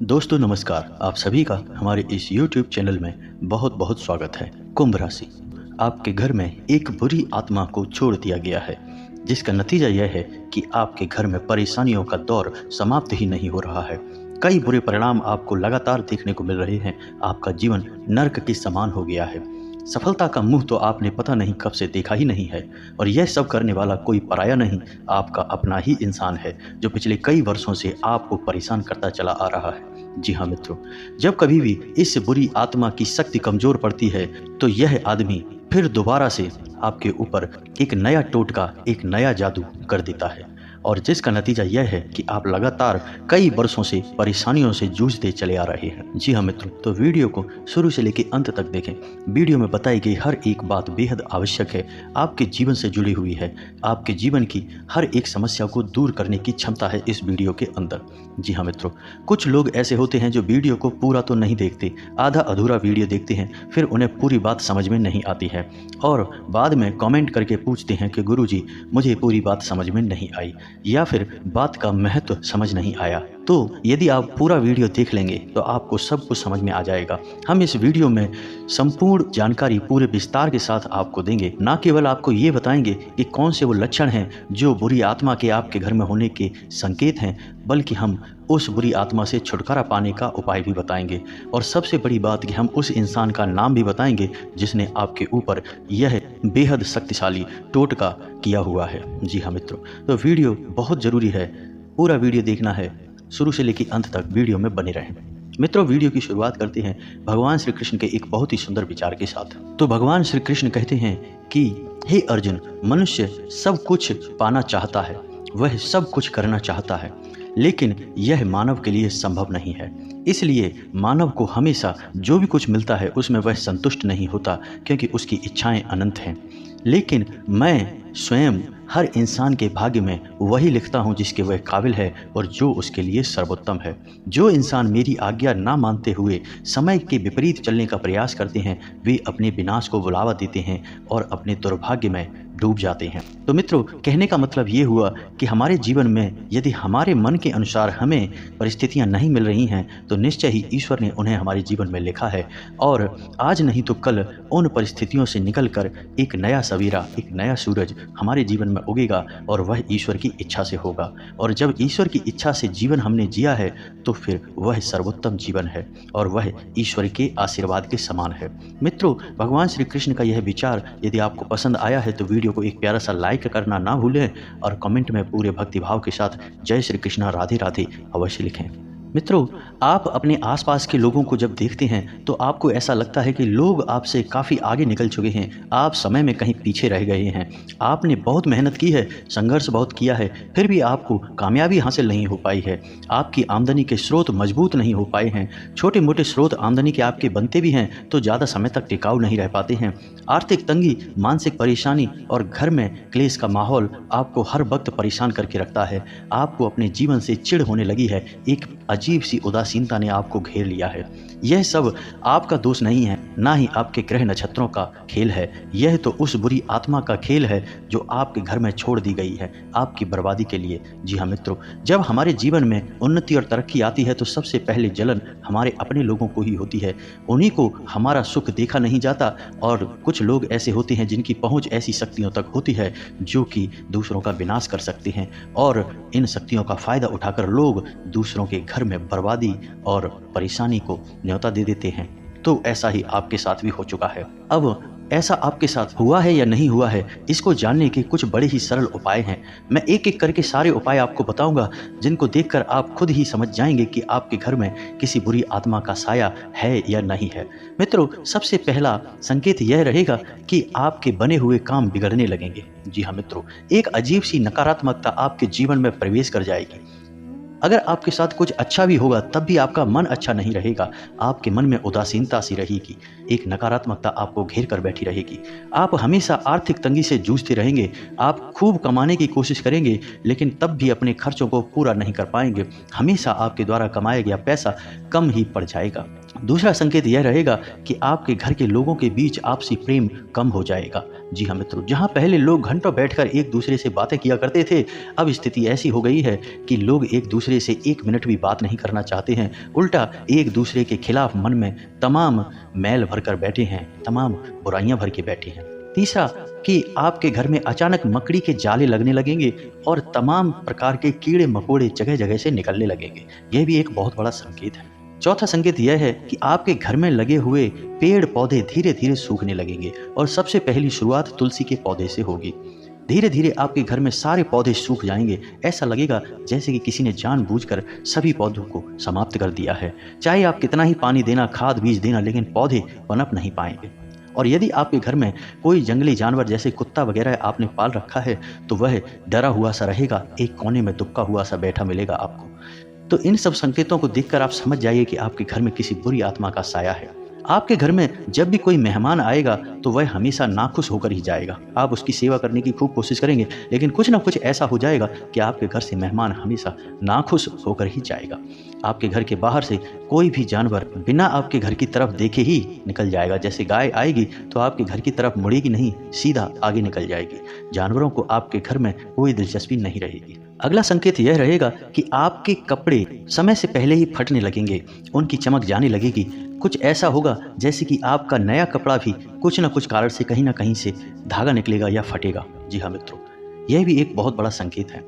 दोस्तों नमस्कार। आप सभी का हमारे इस YouTube चैनल में बहुत बहुत स्वागत है। कुंभ राशि, आपके घर में एक बुरी आत्मा को छोड़ दिया गया है, जिसका नतीजा यह है कि आपके घर में परेशानियों का दौर समाप्त ही नहीं हो रहा है। कई बुरे परिणाम आपको लगातार देखने को मिल रहे हैं। आपका जीवन नर्क के समान हो गया है। सफलता का मुंह तो आपने पता नहीं कब से देखा ही नहीं है, और यह सब करने वाला कोई पराया नहीं, आपका अपना ही इंसान है, जो पिछले कई वर्षों से आपको परेशान करता चला आ रहा है। जी हाँ मित्रों, जब कभी भी इस बुरी आत्मा की शक्ति कमजोर पड़ती है तो यह आदमी फिर दोबारा से आपके ऊपर एक नया टोटका, एक नया जादू कर देता है, और जिसका नतीजा यह है कि आप लगातार कई वर्षों से परेशानियों से जूझते चले आ रहे हैं। जी हाँ मित्रों, तो वीडियो को शुरू से लेकर अंत तक देखें। वीडियो में बताई गई हर एक बात बेहद आवश्यक है, आपके जीवन से जुड़ी हुई है। आपके जीवन की हर एक समस्या को दूर करने की क्षमता है इस वीडियो के अंदर। जी हाँ मित्रों, कुछ लोग ऐसे होते हैं जो वीडियो को पूरा तो नहीं देखते, आधा अधूरा वीडियो देखते हैं, फिर उन्हें पूरी बात समझ में नहीं आती है और बाद में कमेंट करके पूछते हैं कि गुरुजी मुझे पूरी बात समझ में नहीं आई, या फिर बात का महत्व समझ नहीं आया। तो यदि आप पूरा वीडियो देख लेंगे तो आपको सब कुछ समझ में आ जाएगा। हम इस वीडियो में संपूर्ण जानकारी पूरे विस्तार के साथ आपको देंगे। ना केवल आपको ये बताएंगे कि कौन से वो लक्षण हैं जो बुरी आत्मा के आपके घर में होने के संकेत हैं, बल्कि हम उस बुरी आत्मा से छुटकारा पाने का उपाय भी बताएंगे। और सबसे बड़ी बात कि हम उस इंसान का नाम भी बताएंगे जिसने आपके ऊपर यह बेहद शक्तिशाली टोटका किया हुआ है। जी हाँ मित्रों, तो वीडियो बहुत ज़रूरी है, पूरा वीडियो देखना है, शुरू से लेकर अंत तक वीडियो में बने रहें। मित्रों, वीडियो की शुरुआत करते हैं भगवान श्री कृष्ण के एक बहुत ही सुंदर विचार के साथ। तो भगवान श्री कृष्ण कहते हैं कि हे अर्जुन, मनुष्य सब कुछ पाना चाहता है, वह सब कुछ करना चाहता है, लेकिन यह मानव के लिए संभव नहीं है। इसलिए मानव को हमेशा जो भी कुछ मिलता है उसमें वह संतुष्ट नहीं होता, क्योंकि उसकी इच्छाएं अनंत हैं। लेकिन मैं स्वयं हर इंसान के भाग्य में वही लिखता हूँ जिसके वह काबिल है और जो उसके लिए सर्वोत्तम है। जो इंसान मेरी आज्ञा ना मानते हुए समय के विपरीत चलने का प्रयास करते हैं, वे अपने विनाश को बुलावा देते हैं और अपने दुर्भाग्य में डूब जाते हैं। तो मित्रों, कहने का मतलब ये हुआ कि हमारे जीवन में यदि हमारे मन के अनुसार हमें परिस्थितियां नहीं मिल रही हैं तो निश्चय ही ईश्वर ने उन्हें हमारे जीवन में लिखा है, और आज नहीं तो कल उन परिस्थितियों से निकलकर एक नया सवेरा, एक नया सूरज हमारे जीवन में उगेगा, और वह ईश्वर की इच्छा से होगा। और जब ईश्वर की इच्छा से जीवन हमने जिया है तो फिर वह सर्वोत्तम जीवन है और वह ईश्वर के आशीर्वाद के समान है। मित्रों, भगवान श्री कृष्ण का यह विचार यदि आपको पसंद आया है तो वीडियो को एक प्यारा सा लाइक करना ना भूलें, और कमेंट में पूरे भक्तिभाव के साथ जय श्री कृष्णा, राधे राधे अवश्य लिखें। मित्रों, आप अपने आसपास के लोगों को जब देखते हैं तो आपको ऐसा लगता है कि लोग आपसे काफ़ी आगे निकल चुके हैं, आप समय में कहीं पीछे रह गए हैं। आपने बहुत मेहनत की है, संघर्ष बहुत किया है, फिर भी आपको कामयाबी हासिल नहीं हो पाई है। आपकी आमदनी के स्रोत मजबूत नहीं हो पाए हैं। छोटे मोटे स्रोत आमदनी के आपके बनते भी हैं तो ज़्यादा समय तक टिकाऊ नहीं रह पाते हैं। आर्थिक तंगी, मानसिक परेशानी और घर में क्लेश का माहौल आपको हर वक्त परेशान करके रखता है। आपको अपने जीवन से चिढ़ होने लगी है, एक अजीब सी उदासीनता ने आपको घेर लिया है। यह सब आपका दोष नहीं है, ना ही आपके ग्रह नक्षत्रों का खेल है। यह तो उस बुरी आत्मा का खेल है जो आपके घर में छोड़ दी गई है आपकी बर्बादी के लिए। जी हाँ मित्रों, जब हमारे जीवन में उन्नति और तरक्की आती है तो सबसे पहले जलन हमारे अपने लोगों को ही होती है। उन्हीं को हमारा सुख देखा नहीं जाता, और कुछ लोग ऐसे होते हैं जिनकी पहुंच ऐसी शक्तियों तक होती है जो कि दूसरों का विनाश कर सकते हैं, और इन शक्तियों का फायदा उठाकर लोग दूसरों के घर में बर्बादी और परेशानी को न्योता दे देते हैं। तो ऐसा ही आपके साथ भी हो चुका है। अब ऐसा आपके साथ हुआ है या नहीं हुआ है, इसको जानने के कुछ बड़े ही सरल उपाय हैं। मैं एक एक करके सारे उपाय आपको बताऊंगा, जिनको देखकर आप खुद ही समझ जाएंगे कि आपके घर में किसी बुरी आत्मा का साया है या नहीं है। मित्रों, सबसे पहला संकेत यह रहेगा कि आपके बने हुए काम बिगड़ने लगेंगे। जी हाँ मित्रों, एक अजीब सी नकारात्मकता आपके जीवन में प्रवेश कर जाएगी। अगर आपके साथ कुछ अच्छा भी होगा तब भी आपका मन अच्छा नहीं रहेगा, आपके मन में उदासीनता सी रहेगी, एक नकारात्मकता आपको घेर कर बैठी रहेगी। आप हमेशा आर्थिक तंगी से जूझते रहेंगे। आप खूब कमाने की कोशिश करेंगे लेकिन तब भी अपने खर्चों को पूरा नहीं कर पाएंगे। हमेशा आपके द्वारा कमाया गया पैसा कम ही पड़ जाएगा। दूसरा संकेत यह रहेगा कि आपके घर के लोगों के बीच आपसी प्रेम कम हो जाएगा। जी हाँ मित्रों, जहाँ पहले लोग घंटों बैठकर एक दूसरे से बातें किया करते थे, अब स्थिति ऐसी हो गई है कि लोग एक दूसरे से 1 मिनट भी बात नहीं करना चाहते हैं। उल्टा एक दूसरे के खिलाफ मन में तमाम मैल भरकर बैठे हैं, तमाम बुराइयां भर के बैठे हैं। तीसरा कि आपके घर में अचानक मकड़ी के जाले लगने लगेंगे और तमाम प्रकार के कीड़े मकोड़े जगह जगह से निकलने लगेंगे। यह भी एक बहुत बड़ा संकेत है। चौथा संकेत यह है कि आपके घर में लगे हुए पेड़ पौधे धीरे धीरे सूखने लगेंगे और सबसे पहली शुरुआत तुलसी के पौधे से होगी। धीरे धीरे आपके घर में सारे पौधे सूख जाएंगे। ऐसा लगेगा जैसे कि किसी ने जानबूझकर सभी पौधों को समाप्त कर दिया है। चाहे आप कितना ही पानी देना, खाद बीज देना, लेकिन पौधे पनप नहीं पाएंगे। और यदि आपके घर में कोई जंगली जानवर जैसे कुत्ता वगैरह आपने पाल रखा है तो वह डरा हुआ सा रहेगा, एक कोने में दुबका हुआ सा बैठा मिलेगा आपको। तो इन सब संकेतों को देखकर आप समझ जाइए कि आपके घर में किसी बुरी आत्मा का साया है। आपके घर में जब भी कोई मेहमान आएगा तो वह हमेशा नाखुश होकर ही जाएगा। आप उसकी सेवा करने की खूब कोशिश करेंगे, लेकिन कुछ ना कुछ ऐसा हो जाएगा कि आपके घर से मेहमान हमेशा नाखुश होकर ही जाएगा। आपके घर के बाहर से कोई भी जानवर बिना आपके घर की तरफ देखे ही निकल जाएगा। जैसे गाय आएगी तो आपके घर की तरफ मुड़ेगी नहीं, सीधा आगे निकल जाएगी। जानवरों को आपके घर में कोई दिलचस्पी नहीं रहेगी। अगला संकेत यह रहेगा कि आपके कपड़े समय से पहले ही फटने लगेंगे, उनकी चमक जाने लगेगी। कुछ ऐसा होगा जैसे कि आपका नया कपड़ा भी कुछ न कुछ कारण से कहीं ना कहीं से धागा निकलेगा या फटेगा। जी हाँ मित्रों, यह भी एक बहुत बड़ा संकेत है।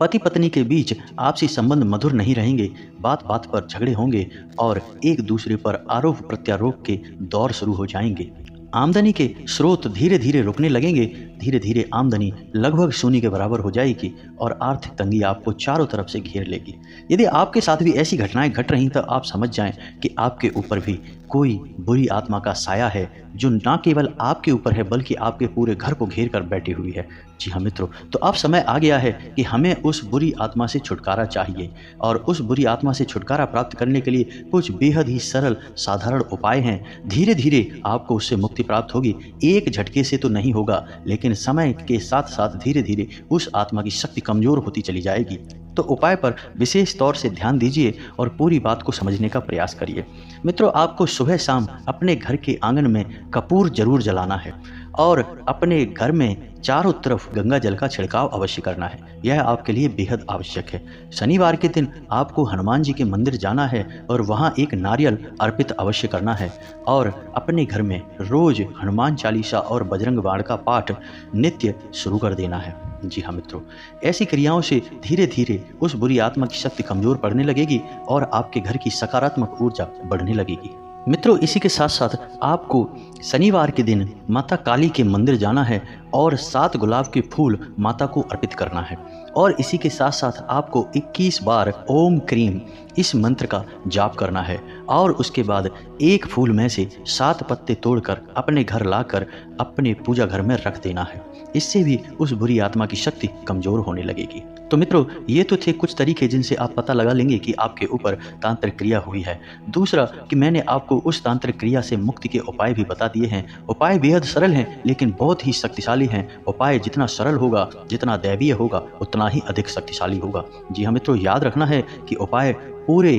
पति पत्नी के बीच आपसी संबंध मधुर नहीं रहेंगे, बात बात पर झगड़े होंगे और एक दूसरे पर आरोप प्रत्यारोप के दौर शुरू हो जाएंगे। आमदनी के स्रोत धीरे धीरे रुकने लगेंगे। धीरे धीरे आमदनी लगभग शून्य के बराबर हो जाएगी और आर्थिक तंगी आपको चारों तरफ से घेर लेगी। यदि आपके साथ भी ऐसी घटनाएं घट रही तो आप समझ जाएं कि आपके ऊपर भी कोई बुरी आत्मा का साया है जो ना केवल आपके ऊपर है बल्कि आपके पूरे घर को घेर कर बैठी हुई है। जी हाँ मित्रों, तो अब समय आ गया है कि हमें उस बुरी आत्मा से छुटकारा चाहिए और उस बुरी आत्मा से छुटकारा प्राप्त करने के लिए कुछ बेहद ही सरल साधारण उपाय हैं। धीरे धीरे आपको उससे मुक्ति प्राप्त होगी। एक झटके से तो नहीं होगा, लेकिन समय के साथ साथ धीरे धीरे उस आत्मा की शक्ति कमजोर होती चली जाएगी। तो उपाय पर विशेष तौर से ध्यान दीजिए और पूरी बात को समझने का प्रयास करिए। मित्रों, आपको सुबह शाम अपने घर के आंगन में कपूर जरूर जलाना है और अपने घर में चारों तरफ गंगा जल का छिड़काव अवश्य करना है। यह आपके लिए बेहद आवश्यक है। शनिवार के दिन आपको हनुमान जी के मंदिर जाना है और वहाँ एक नारियल अर्पित अवश्य करना है और अपने घर में रोज हनुमान चालीसा और बजरंग बाण का पाठ नित्य शुरू कर देना है। जी हाँ मित्रों, ऐसी क्रियाओं से धीरे धीरे उस बुरी आत्मा की शक्ति कमजोर पड़ने लगेगी और आपके घर की सकारात्मक ऊर्जा बढ़ने लगेगी। मित्रों, इसी के साथ साथ आपको शनिवार के दिन माता काली के मंदिर जाना है और 7 गुलाब के फूल माता को अर्पित करना है और इसी के साथ साथ आपको 21 बार ओम क्रीम इस मंत्र का जाप करना है और उसके बाद एक फूल में से 7 पत्ते तोड़कर अपने घर लाकर अपने पूजा घर में रख देना है। इससे भी उस बुरी आत्मा की शक्ति कमजोर होने लगेगी। तो मित्रों, ये तो थे कुछ तरीके जिनसे आप पता लगा लेंगे कि आपके ऊपर तांत्रिक क्रिया हुई है। दूसरा कि मैंने आपको उस तांत्रिक क्रिया से मुक्ति के उपाय भी बता दिए हैं। उपाय बेहद सरल हैं लेकिन बहुत ही शक्तिशाली हैं। उपाय जितना सरल होगा, जितना दैवीय होगा, उतना ही अधिक शक्तिशाली होगा। जी हाँ मित्रों, याद रखना है कि उपाय पूरे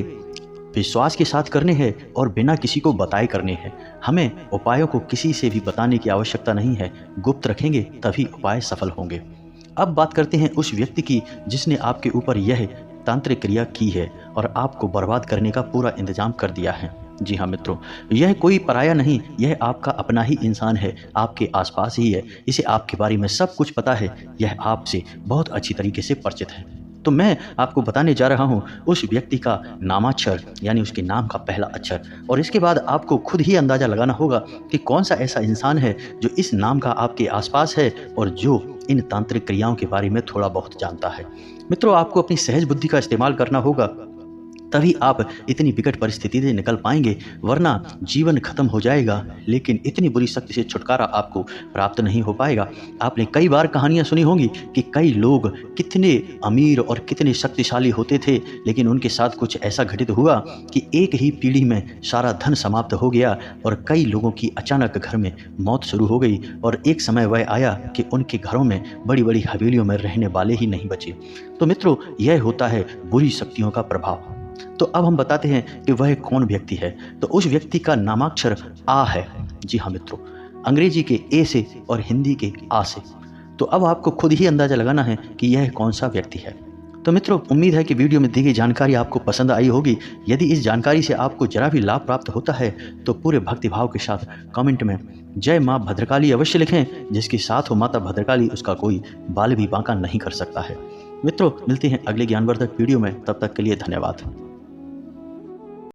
विश्वास के साथ करने हैं और बिना किसी को बताए करने हैं। हमें उपायों को किसी से भी बताने की आवश्यकता नहीं है। गुप्त रखेंगे तभी उपाय सफल होंगे। अब बात करते हैं उस व्यक्ति की जिसने आपके ऊपर यह तांत्रिक क्रिया की है और आपको बर्बाद करने का पूरा इंतजाम कर दिया है। जी हाँ मित्रों, यह कोई पराया नहीं, यह आपका अपना ही इंसान है, आपके आसपास ही है। इसे आपके बारे में सब कुछ पता है। यह आपसे बहुत अच्छी तरीके से परिचित है। तो मैं आपको बताने जा रहा हूँ उस व्यक्ति का नामाक्षर, यानी उसके नाम का पहला अक्षर, और इसके बाद आपको खुद ही अंदाज़ा लगाना होगा कि कौन सा ऐसा इंसान है जो इस नाम का आपके आसपास है और जो इन तांत्रिक क्रियाओं के बारे में थोड़ा बहुत जानता है। मित्रों, आपको अपनी सहज बुद्धि का इस्तेमाल करना होगा, तभी आप इतनी विकट परिस्थिति से निकल पाएंगे, वरना जीवन खत्म हो जाएगा। लेकिन इतनी बुरी शक्ति से छुटकारा आपको प्राप्त नहीं हो पाएगा। आपने कई बार कहानियां सुनी होंगी कि कई लोग कितने अमीर और कितने शक्तिशाली होते थे, लेकिन उनके साथ कुछ ऐसा घटित हुआ कि एक ही पीढ़ी में सारा धन समाप्त हो गया और कई लोगों की अचानक घर में मौत शुरू हो गई और एक समय वह आया कि उनके घरों में बड़ी बड़ी हवेलियों में रहने वाले ही नहीं बचे। तो मित्रों, यह होता है बुरी शक्तियों का प्रभाव। तो अब हम बताते हैं कि वह कौन व्यक्ति है। तो उस व्यक्ति का नामाक्षर आ है। जी हाँ मित्रों, अंग्रेजी के ए से और हिंदी के आ से। तो अब आपको खुद ही अंदाज़ा लगाना है कि यह कौन सा व्यक्ति है। तो मित्रों, उम्मीद है कि वीडियो में दी गई जानकारी आपको पसंद आई होगी। यदि इस जानकारी से आपको जरा भी लाभ प्राप्त होता है तो पूरे भक्तिभाव के साथ कमेंट में जय माँ भद्रकाली अवश्य लिखें। जिसके साथ हो माता भद्रकाली, उसका कोई बाल भी बांका नहीं कर सकता है। मित्रों, मिलते हैं अगले ज्ञानवर्धक वीडियो में। तब तक के लिए धन्यवाद।